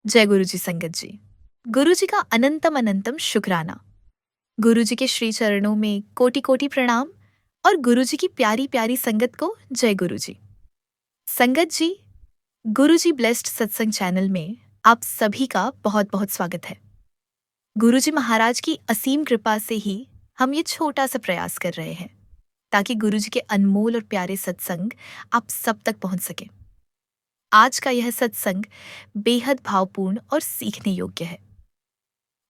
जय गुरु जी संगत जी। गुरु जी का अनंतम अनंतम शुक्राना। गुरु जी के श्री चरणों में कोटि कोटि प्रणाम और गुरु जी की प्यारी प्यारी संगत को जय गुरु जी। संगत जी, गुरु जी ब्लेस्ड सत्संग चैनल में आप सभी का बहुत बहुत स्वागत है। गुरु जी महाराज की असीम कृपा से ही हम ये छोटा सा प्रयास कर रहे हैं ताकि गुरु जी के अनमोल और प्यारे सत्संग आप सब तक पहुंच सके। आज का यह सत्संग बेहद भावपूर्ण और सीखने योग्य है।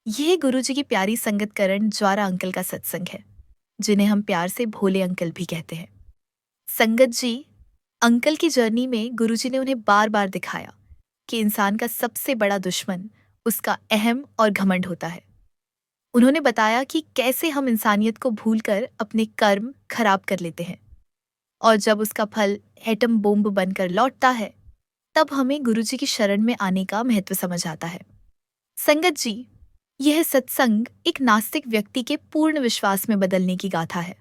यह गुरु जी की प्यारी संगत करण ज्वारा अंकल का सत्संग है, जिन्हें हम प्यार से भोले अंकल भी कहते हैं। संगत जी, अंकल की जर्नी में गुरु जी ने उन्हें बार बार दिखाया कि इंसान का सबसे बड़ा दुश्मन उसका अहम और घमंड होता है। उन्होंने बताया कि कैसे हम इंसानियत को भूलकर अपने कर्म खराब कर लेते हैं और जब उसका फल एटम बॉम्ब बनकर लौटता है, तब हमें गुरु जी की शरण में आने का महत्व समझ आता है। संगत जी, यह सत्संग एक नास्तिक व्यक्ति के पूर्ण विश्वास में बदलने की गाथा है,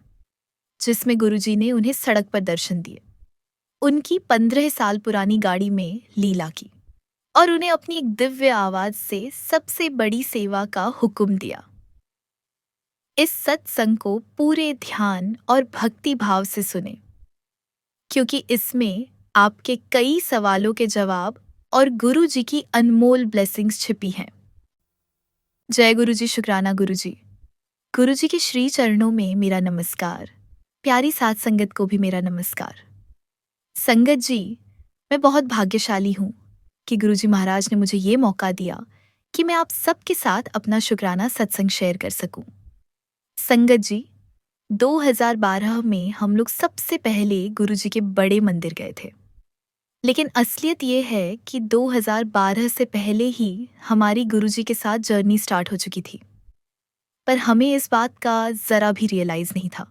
जिसमें गुरुजी ने उन्हें सड़क पर दर्शन दिए, उनकी 15 साल पुरानी गाड़ी में लीला की और उन्हें अपनी एक दिव्य आवाज से सबसे बड़ी सेवा का हुक्म दिया। इस सत्संग को पूरे ध्यान और भक्ति भाव से सुने, क्योंकि इसमें आपके कई सवालों के जवाब और गुरु जी की अनमोल ब्लेसिंग्स छिपी हैं। जय गुरु जी, शुक्राना गुरु जी। गुरु जी के श्री चरणों में मेरा नमस्कार। प्यारी साथ संगत को भी मेरा नमस्कार। संगत जी, मैं बहुत भाग्यशाली हूँ कि गुरु जी महाराज ने मुझे ये मौका दिया कि मैं आप सबके साथ अपना शुक्राना सत्संग शेयर कर सकूं। संगत जी, 2012 में हम लोग सबसे पहले गुरु जी के बड़े मंदिर गए थे, लेकिन असलियत ये है कि 2012 से पहले ही हमारी गुरु जी के साथ जर्नी स्टार्ट हो चुकी थी, पर हमें इस बात का जरा भी रियलाइज नहीं था।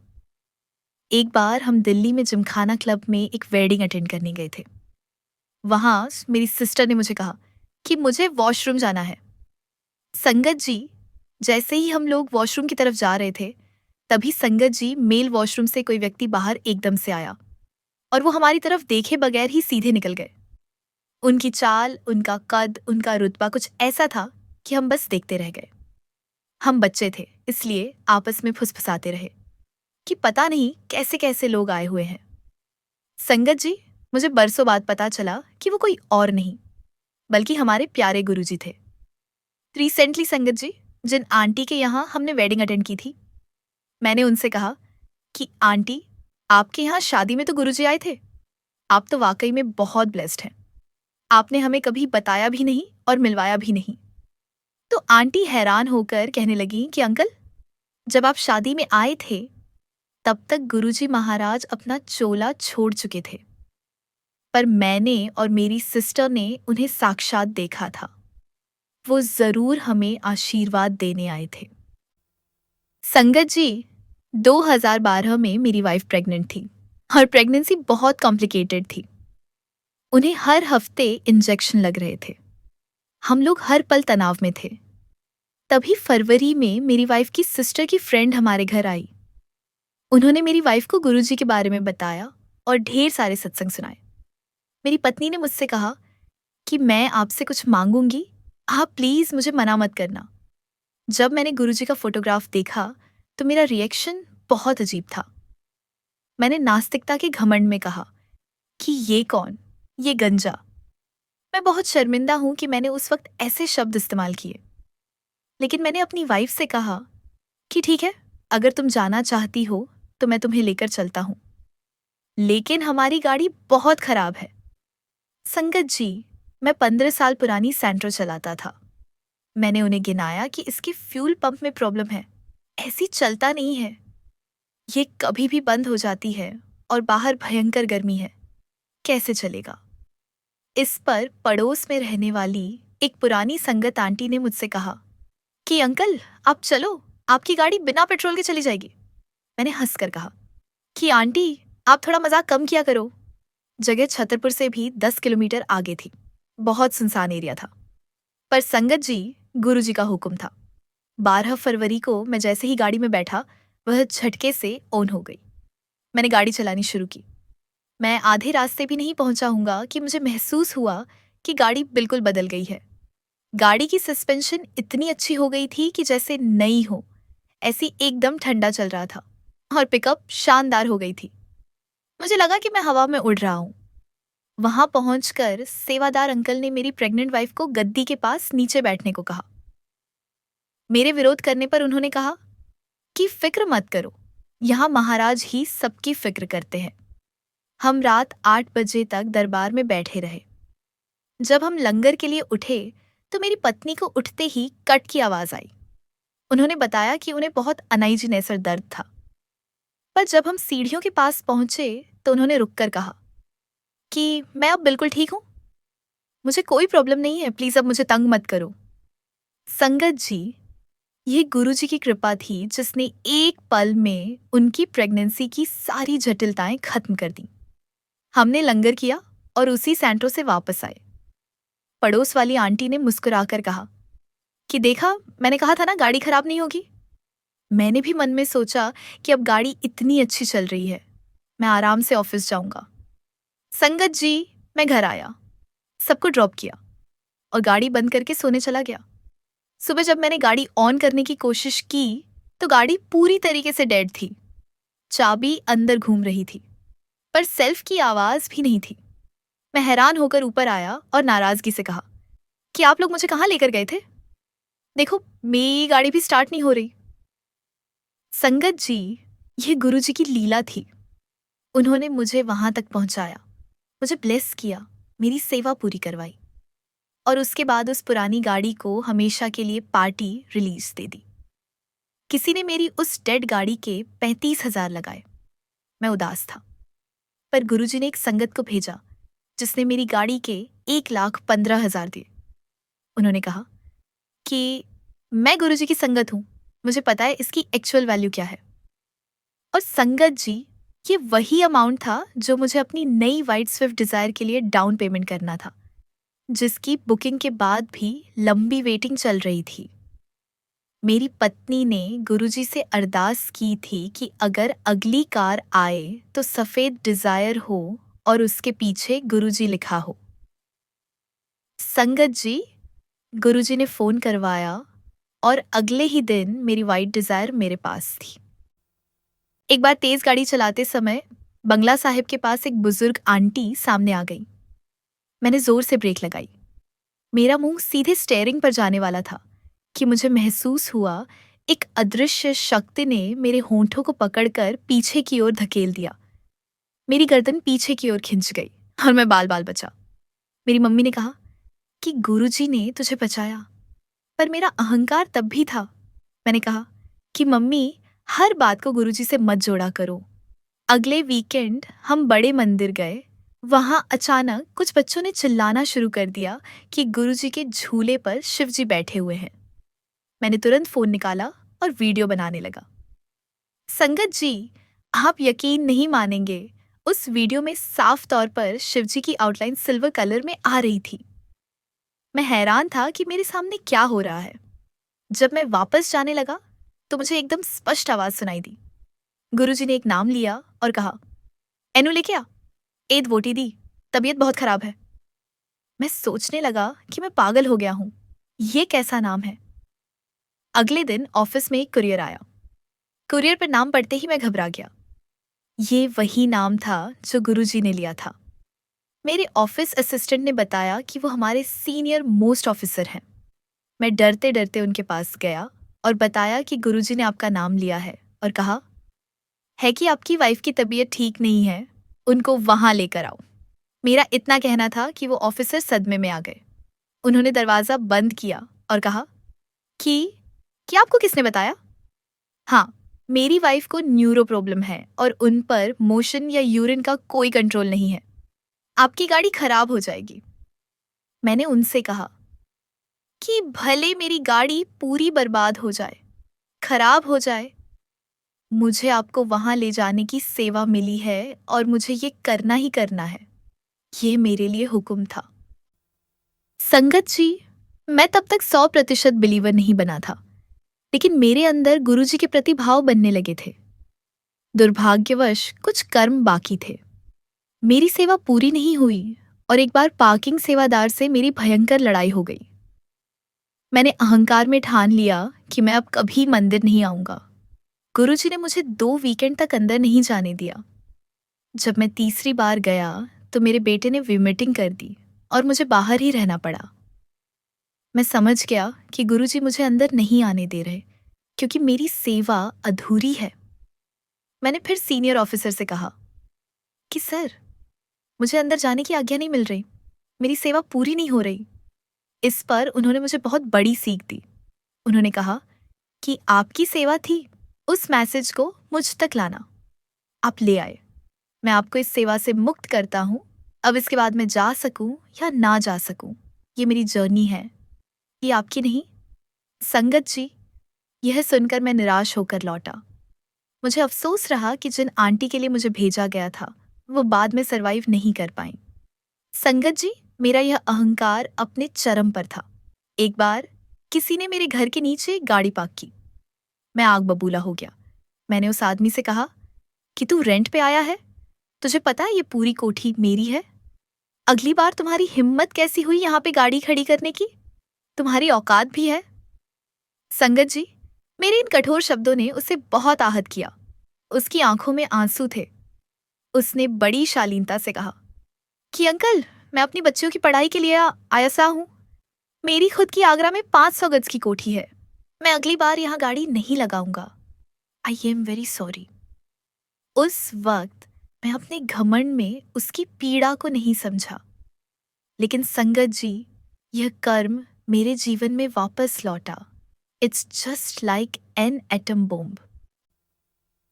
एक बार हम दिल्ली में जिमखाना क्लब में एक वेडिंग अटेंड करने गए थे। वहां मेरी सिस्टर ने मुझे कहा कि मुझे वॉशरूम जाना है। संगत जी, जैसे ही हम लोग वॉशरूम की तरफ जा रहे थे, तभी संगत जी मेल वॉशरूम से कोई व्यक्ति बाहर एकदम से आया और वो हमारी तरफ देखे बगैर ही सीधे निकल गए। उनकी चाल, उनका कद, उनका रुतबा कुछ ऐसा था कि हम बस देखते रह गए। हम बच्चे थे, इसलिए आपस में फुसफुसाते रहे कि पता नहीं कैसे कैसे लोग आए हुए हैं। संगत जी, मुझे बरसों बाद पता चला कि वो कोई और नहीं बल्कि हमारे प्यारे गुरुजी थे। रिसेंटली संगत जी, जिन आंटी के यहाँ हमने वेडिंग अटेंड की थी, मैंने उनसे कहा कि आंटी, आपके यहाँ शादी में तो गुरुजी आए थे। आप तो वाकई में बहुत ब्लेस्ड हैं। आपने हमें कभी बताया भी नहीं और मिलवाया भी नहीं। तो आंटी हैरान होकर कहने लगी कि अंकल, जब आप शादी में आए थे तब तक गुरुजी महाराज अपना चोला छोड़ चुके थे, पर मैंने और मेरी सिस्टर ने उन्हें साक्षात देखा था। वो जरूर हमें आशीर्वाद देने आए थे। संगत जी, 2012 में मेरी वाइफ प्रेग्नेंट थी और प्रेगनेंसी बहुत कॉम्प्लिकेटेड थी। उन्हें हर हफ्ते इंजेक्शन लग रहे थे। हम लोग हर पल तनाव में थे। तभी फरवरी में मेरी वाइफ की सिस्टर की फ्रेंड हमारे घर आई। उन्होंने मेरी वाइफ को गुरुजी के बारे में बताया और ढेर सारे सत्संग सुनाए। मेरी पत्नी ने मुझसे कहा कि मैं आपसे कुछ मांगूंगी, आप प्लीज मुझे मना मत करना। जब मैंने गुरुजी का फोटोग्राफ देखा तो मेरा रिएक्शन बहुत अजीब था। मैंने नास्तिकता के घमंड में कहा कि ये कौन, ये गंजा। मैं बहुत शर्मिंदा हूं कि मैंने उस वक्त ऐसे शब्द इस्तेमाल किए, लेकिन मैंने अपनी वाइफ से कहा कि ठीक है, अगर तुम जाना चाहती हो तो मैं तुम्हें लेकर चलता हूं, लेकिन हमारी गाड़ी बहुत खराब है। संगत जी, मैं 15 साल पुरानी सैंट्रो चलाता था। मैंने उन्हें गिनाया कि इसके फ्यूल पंप में प्रॉब्लम है, ऐसी चलता नहीं है, ये कभी भी बंद हो जाती है और बाहर भयंकर गर्मी है, कैसे चलेगा। इस पर पड़ोस में रहने वाली एक पुरानी संगत आंटी ने मुझसे कहा कि अंकल, आप चलो, आपकी गाड़ी बिना पेट्रोल के चली जाएगी। मैंने हंसकर कहा कि आंटी, आप थोड़ा मजाक कम किया करो। जगह छतरपुर से भी 10 किलोमीटर आगे थी, बहुत सुनसान एरिया था। पर संगत जी, गुरुजी का हुक्म था। 12 फरवरी को मैं जैसे ही गाड़ी में बैठा, वह झटके से ऑन हो गई। मैंने गाड़ी चलानी शुरू की। मैं आधे रास्ते भी नहीं पहुंचा हूंगा कि मुझे महसूस हुआ कि गाड़ी बिल्कुल बदल गई है। गाड़ी की सस्पेंशन इतनी अच्छी हो गई थी कि जैसे नई हो, ऐसी एकदम ठंडा चल रहा था और पिकअप शानदार हो गई थी। मुझे लगा कि मैं हवा में उड़ रहा हूँ। वहां पहुंचकर सेवादार अंकल ने मेरी प्रेग्नेंट वाइफ को गद्दी के पास नीचे बैठने को कहा। मेरे विरोध करने पर उन्होंने कहा कि फिक्र मत करो, यहाँ महाराज ही सबकी फिक्र करते हैं। हम रात 8 बजे तक दरबार में बैठे रहे। जब हम लंगर के लिए उठे तो मेरी पत्नी को उठते ही कट की आवाज आई। उन्होंने बताया कि उन्हें बहुत अनाइजी नेसर दर्द था। पर जब हम सीढ़ियों के पास पहुंचे तो उन्होंने रुककर कहा कि मैं अब बिल्कुल ठीक हूं, मुझे कोई प्रॉब्लम नहीं है, प्लीज अब मुझे तंग मत करो। संगत जी, ये गुरुजी की कृपा थी जिसने एक पल में उनकी प्रेगनेंसी की सारी जटिलताएं खत्म कर दी। हमने लंगर किया और उसी सैंट्रो से वापस आए। पड़ोस वाली आंटी ने मुस्कुराकर कहा कि देखा, मैंने कहा था ना गाड़ी खराब नहीं होगी। मैंने भी मन में सोचा कि अब गाड़ी इतनी अच्छी चल रही है, मैं आराम से ऑफिस जाऊंगा। संगत जी, मैं घर आया, सबको ड्रॉप किया और गाड़ी बंद करके सोने चला गया। सुबह जब मैंने गाड़ी ऑन करने की कोशिश की तो गाड़ी पूरी तरीके से डेड थी। चाबी अंदर घूम रही थी पर सेल्फ की आवाज भी नहीं थी। मैं हैरान होकर ऊपर आया और नाराजगी से कहा कि आप लोग मुझे कहाँ लेकर गए थे? देखो, मेरी गाड़ी भी स्टार्ट नहीं हो रही। संगत जी, ये गुरुजी की लीला थी। उन्होंने मुझे वहां तक पहुंचाया, मुझे ब्लेस किया, मेरी सेवा पूरी करवाई और उसके बाद उस पुरानी गाड़ी को हमेशा के लिए पार्टी रिलीज दे दी। किसी ने मेरी उस डेड गाड़ी के 35,000 लगाए। मैं उदास था, पर गुरुजी ने एक संगत को भेजा जिसने मेरी गाड़ी के 1,15,000 दिए। उन्होंने कहा कि मैं गुरुजी की संगत हूं, मुझे पता है इसकी एक्चुअल वैल्यू क्या है। और संगत जी, ये वही अमाउंट था जो मुझे अपनी नई वाइट स्विफ्ट डिजायर के लिए डाउन पेमेंट करना था, जिसकी बुकिंग के बाद भी लंबी वेटिंग चल रही थी। मेरी पत्नी ने गुरुजी से अरदास की थी कि अगर अगली कार आए तो सफेद डिजायर हो और उसके पीछे गुरुजी लिखा हो। संगत जी, गुरुजी ने फोन करवाया और अगले ही दिन मेरी वाइट डिजायर मेरे पास थी। एक बार तेज गाड़ी चलाते समय बंगला साहिब के पास एक बुजुर्ग आंटी सामने आ गई। मैंने जोर से ब्रेक लगाई। मेरा मुंह सीधे स्टेयरिंग पर जाने वाला था कि मुझे महसूस हुआ एक अदृश्य शक्ति ने मेरे होंठों को पकड़कर पीछे की ओर धकेल दिया। मेरी गर्दन पीछे की ओर खिंच गई और मैं बाल बाल बचा। मेरी मम्मी ने कहा कि गुरुजी ने तुझे बचाया, पर मेरा अहंकार तब भी था। मैंने कहा कि मम्मी, हर बात को गुरुजी से मत जोड़ा करो। अगले वीकेंड हम बड़े मंदिर गए। वहां अचानक कुछ बच्चों ने चिल्लाना शुरू कर दिया कि गुरुजी के झूले पर शिवजी बैठे हुए हैं। मैंने तुरंत फोन निकाला और वीडियो बनाने लगा। संगत जी, आप यकीन नहीं मानेंगे, उस वीडियो में साफ तौर पर शिवजी की आउटलाइन सिल्वर कलर में आ रही थी। मैं हैरान था कि मेरे सामने क्या हो रहा है। जब मैं वापस जाने लगा तो मुझे एकदम स्पष्ट आवाज सुनाई दी। गुरुजी ने एक नाम लिया और कहा, एनु लेके आ, एद वोटी दी, तबीयत बहुत खराब है। मैं सोचने लगा कि मैं पागल हो गया हूं, ये कैसा नाम है। अगले दिन ऑफिस में एक कुरियर आया। कुरियर पर नाम पढ़ते ही मैं घबरा गया। ये वही नाम था जो गुरुजी ने लिया था। मेरे ऑफिस असिस्टेंट ने बताया कि वो हमारे सीनियर मोस्ट ऑफिसर हैं। मैं डरते डरते उनके पास गया और बताया कि गुरुजी ने आपका नाम लिया है और कहा है कि आपकी वाइफ की तबीयत ठीक नहीं है, उनको वहां लेकर आओ। मेरा इतना कहना था कि वो ऑफिसर सदमे में आ गए। उन्होंने दरवाजा बंद किया और कहा कि आपको किसने बताया? हाँ, मेरी वाइफ को न्यूरो प्रॉब्लम है और उन पर मोशन या यूरिन का कोई कंट्रोल नहीं है। आपकी गाड़ी खराब हो जाएगी। मैंने उनसे कहा कि भले मेरी गाड़ी पूरी बर्बाद हो जाए, खराब हो जाए, मुझे आपको वहां ले जाने की सेवा मिली है और मुझे ये करना ही करना है। ये मेरे लिए हुक्म था। संगत जी, मैं तब तक 100% बिलीवर नहीं बना था, लेकिन मेरे अंदर गुरुजी के प्रति भाव बनने लगे थे। दुर्भाग्यवश कुछ कर्म बाकी थे। मेरी सेवा पूरी नहीं हुई और एक बार पार्किंग सेवादार से मेरी भयंकर लड़ाई हो गई। मैंने अहंकार में ठान लिया कि मैं अब कभी मंदिर नहीं आऊंगा। गुरुजी ने मुझे 2 वीकेंड तक अंदर नहीं जाने दिया। जब मैं तीसरी बार गया तो मेरे बेटे ने वॉमिटिंग कर दी और मुझे बाहर ही रहना पड़ा। मैं समझ गया कि गुरुजी मुझे अंदर नहीं आने दे रहे क्योंकि मेरी सेवा अधूरी है। मैंने फिर सीनियर ऑफिसर से कहा कि सर, मुझे अंदर जाने की आज्ञा नहीं मिल रही, मेरी सेवा पूरी नहीं हो रही। इस पर उन्होंने मुझे बहुत बड़ी सीख दी। उन्होंने कहा कि आपकी सेवा थी उस मैसेज को मुझ तक लाना। आप ले आए। मैं आपको इस सेवा से मुक्त करता हूँ। अब इसके बाद मैं जा सकूं या ना जा सकूं, ये मेरी जर्नी है, ये आपकी नहीं। संगत जी, यह सुनकर मैं निराश होकर लौटा। मुझे अफसोस रहा कि जिन आंटी के लिए मुझे भेजा गया था वो बाद में सरवाइव नहीं कर पाई। संगत जी, मेरा यह अहंकार अपने चरम पर था। एक बार किसी ने मेरे घर के नीचे एक गाड़ी पार्क की। मैं आग बबूला हो गया। मैंने उस आदमी से कहा कि तू रेंट पे आया है? तुझे पता है ये पूरी कोठी मेरी है? अगली बार तुम्हारी हिम्मत कैसी हुई यहाँ पे गाड़ी खड़ी करने की? तुम्हारी औकात भी है? संगत जी, मेरे इन कठोर शब्दों ने उसे बहुत आहत किया। उसकी आंखों में आंसू थे। उसने बड़ी शालीनता से कहा कि अंकल, मैं अपनी बच्चियों की पढ़ाई के लिए आया सा हूं। मेरी खुद की आगरा में 500 गज की कोठी है। मैं अगली बार यहाँ गाड़ी नहीं लगाऊंगा। I am very sorry. उस वक्त मैं अपने घमंड में उसकी पीड़ा को नहीं समझा, लेकिन संगत जी, यह कर्म मेरे जीवन में वापस लौटा। It's just like an atom bomb.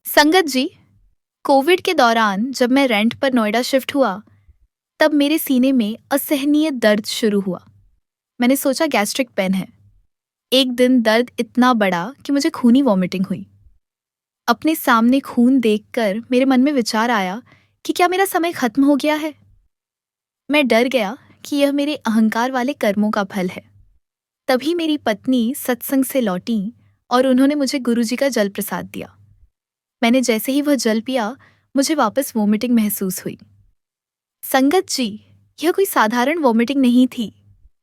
संगत जी, कोविड के दौरान जब मैं रेंट पर नोएडा शिफ्ट हुआ तब मेरे सीने में असहनीय दर्द शुरू हुआ। मैंने सोचा गैस्ट्रिक पेन है। एक दिन दर्द इतना बड़ा कि मुझे खूनी वॉमिटिंग हुई। अपने सामने खून देखकर मेरे मन में विचार आया कि क्या मेरा समय खत्म हो गया है। मैं डर गया कि यह मेरे अहंकार वाले कर्मों का फल है। तभी मेरी पत्नी सत्संग से लौटी और उन्होंने मुझे गुरुजी का जल प्रसाद दिया। मैंने जैसे ही वह जल पिया, मुझे वापस वॉमिटिंग महसूस हुई। संगत जी, यह कोई साधारण वॉमिटिंग नहीं थी,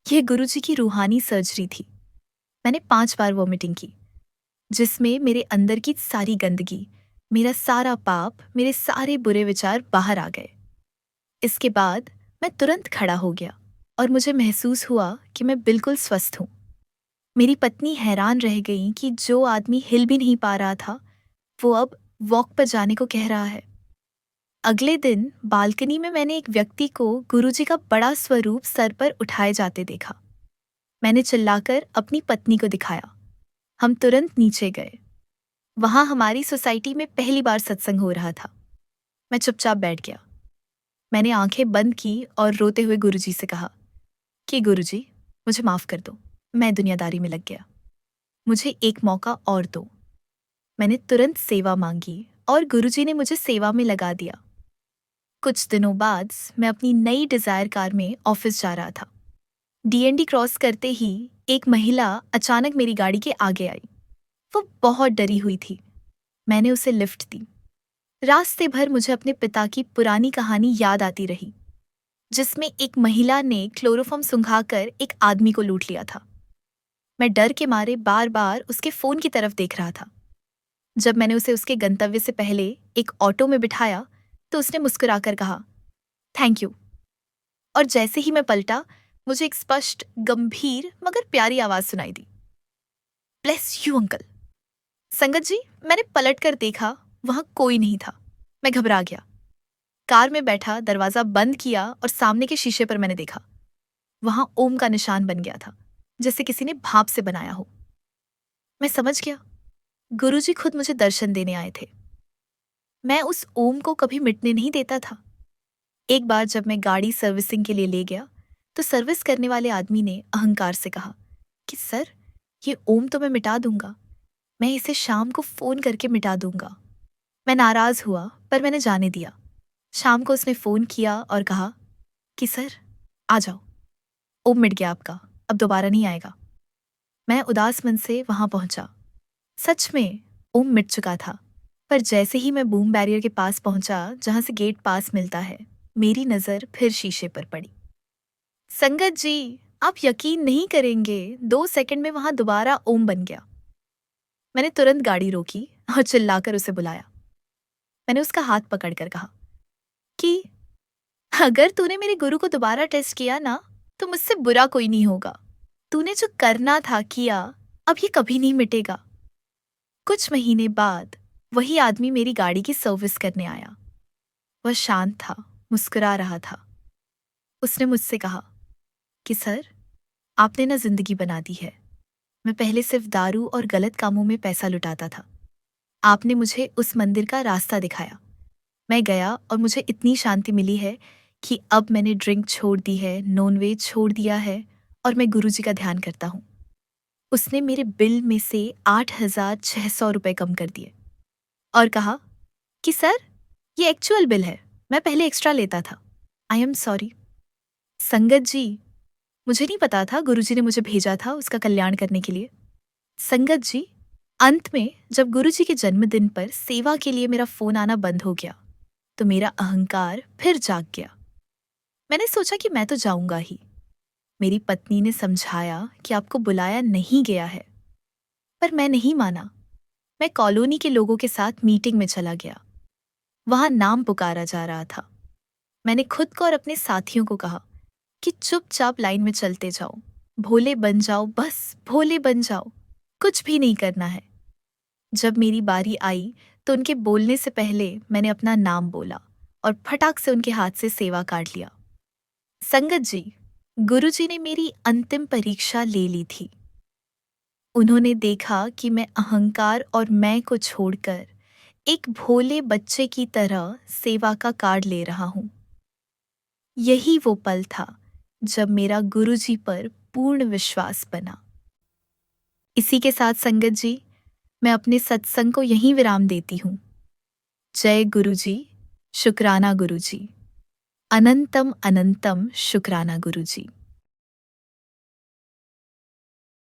यह गुरुजी की रूहानी सर्जरी थी। मैंने 5 बार वॉमिटिंग की, जिसमें मेरे अंदर की सारी गंदगी, मेरा सारा पाप, मेरे सारे बुरे विचार बाहर आ गए। इसके बाद मैं तुरंत खड़ा हो गया और मुझे महसूस हुआ कि मैं बिल्कुल स्वस्थ हूँ। मेरी पत्नी हैरान रह गई कि जो आदमी हिल भी नहीं पा रहा था वो अब वॉक पर जाने को कह रहा है। अगले दिन बालकनी में मैंने एक व्यक्ति को गुरुजी का बड़ा स्वरूप सर पर उठाए जाते देखा। मैंने चिल्लाकर अपनी पत्नी को दिखाया। हम तुरंत नीचे गए। वहां हमारी सोसाइटी में पहली बार सत्संग हो रहा था। मैं चुपचाप बैठ गया। मैंने आंखें बंद की और रोते हुए गुरुजी से कहा कि गुरुजी, मुझे माफ कर दो, मैं दुनियादारी में लग गया, मुझे एक मौका और दो। मैंने तुरंत सेवा मांगी और गुरुजी ने मुझे सेवा में लगा दिया। कुछ दिनों बाद मैं अपनी नई डिजायर कार में ऑफिस जा रहा था। डीएनडी क्रॉस करते ही एक महिला अचानक मेरी गाड़ी के आगे आई। वो बहुत डरी हुई थी। मैंने उसे लिफ्ट दी। रास्ते भर मुझे अपने पिता की पुरानी कहानी याद आती रही, जिसमें एक महिला ने क्लोरोफॉर्म सुंघाकर एक आदमी को लूट लिया था। मैं डर के मारे बार बार उसके फोन की तरफ देख रहा था। जब मैंने उसे उसके गंतव्य से पहले एक ऑटो में बिठाया तो उसने मुस्कुराकर कहा, थैंक यू। और जैसे ही मैं पलटा, मुझे एक स्पष्ट, गंभीर मगर प्यारी आवाज सुनाई दी, ब्लेस यू अंकल। संगत जी, मैंने पलटकर देखा, वहां कोई नहीं था। मैं घबरा गया। कार में बैठा, दरवाजा बंद किया और सामने के शीशे पर मैंने देखा। वहां ओम का निशान बन गया था, जैसे किसी ने भाप से बनाया हो। मैं समझ गया, गुरुजी खुद मुझे दर्शन देने आए थे। मैं उस ओम को कभी मिटने नहीं देता था। एक बार जब मैं गाड़ी सर्विसिंग के लिए ले गया तो सर्विस करने वाले आदमी ने अहंकार से कहा कि सर, ये ओम तो मैं मिटा दूंगा, मैं इसे शाम को फोन करके मिटा दूंगा। मैं नाराज हुआ पर मैंने जाने दिया। शाम को उसने फोन किया और कहा कि सर, आ जाओ, ओम मिट गया आपका, अब दोबारा नहीं आएगा। मैं उदास मन से वहां पहुंचा। सच में ओम मिट चुका था, पर जैसे ही मैं बूम बैरियर के पास पहुंचा जहां से गेट पास मिलता है, मेरी नजर फिर शीशे पर पड़ी। संगत जी, आप यकीन नहीं करेंगे, 2 सेकंड में वहां दोबारा ओम बन गया। मैंने तुरंत गाड़ी रोकी और चिल्लाकर उसे बुलाया। मैंने उसका हाथ पकड़कर कहा कि अगर तूने मेरे गुरु को दोबारा टेस्ट किया ना, तो मुझसे बुरा कोई नहीं होगा। तूने जो करना था किया, अब ये कभी नहीं मिटेगा। कुछ महीने बाद वही आदमी मेरी गाड़ी की सर्विस करने आया। वह शांत था, मुस्कुरा रहा था। उसने मुझसे कहा कि सर, आपने ना जिंदगी बना दी है। मैं पहले सिर्फ दारू और गलत कामों में पैसा लुटाता था। आपने मुझे उस मंदिर का रास्ता दिखाया। मैं गया और मुझे इतनी शांति मिली है कि अब मैंने ड्रिंक छोड़ दी है, नॉनवेज छोड़ दिया है और मैं गुरुजी का ध्यान करता हूँ। उसने मेरे बिल में से 8,600 रुपये कम कर दिए और कहा कि सर, ये एक्चुअल बिल है, मैं पहले एक्स्ट्रा लेता था। I am sorry. संगत जी, मुझे नहीं पता था गुरुजी ने मुझे भेजा था उसका कल्याण करने के लिए। संगत जी, अंत में जब गुरुजी के जन्मदिन पर सेवा के लिए मेरा फोन आना बंद हो गया, तो मेरा अहंकार फिर जाग गया। मैंने सोचा कि मैं तो जाऊंगा ही। मेरी पत्नी ने समझाया कि आपको बुलाया नहीं गया है, पर मैं नहीं माना। मैं कॉलोनी के लोगों के साथ मीटिंग में चला गया। वहां नाम पुकारा जा रहा था। मैंने खुद को और अपने साथियों को कहा कि चुपचाप लाइन में चलते जाओ, भोले बन जाओ, बस भोले बन जाओ, कुछ भी नहीं करना है। जब मेरी बारी आई तो उनके बोलने से पहले मैंने अपना नाम बोला और फटाक से उनके हाथ से सेवा काट लिया। संगत जी, गुरुजी ने मेरी अंतिम परीक्षा ले ली थी। उन्होंने देखा कि मैं अहंकार और मैं को छोड़कर एक भोले बच्चे की तरह सेवा का कार्ड ले रहा हूं। यही वो पल था जब मेरा गुरुजी पर पूर्ण विश्वास बना। इसी के साथ संगत जी, मैं अपने सत्संग को यहीं विराम देती हूँ। जय गुरुजी, शुक्राना गुरुजी, अनंतम अनंतम शुक्राना गुरुजी।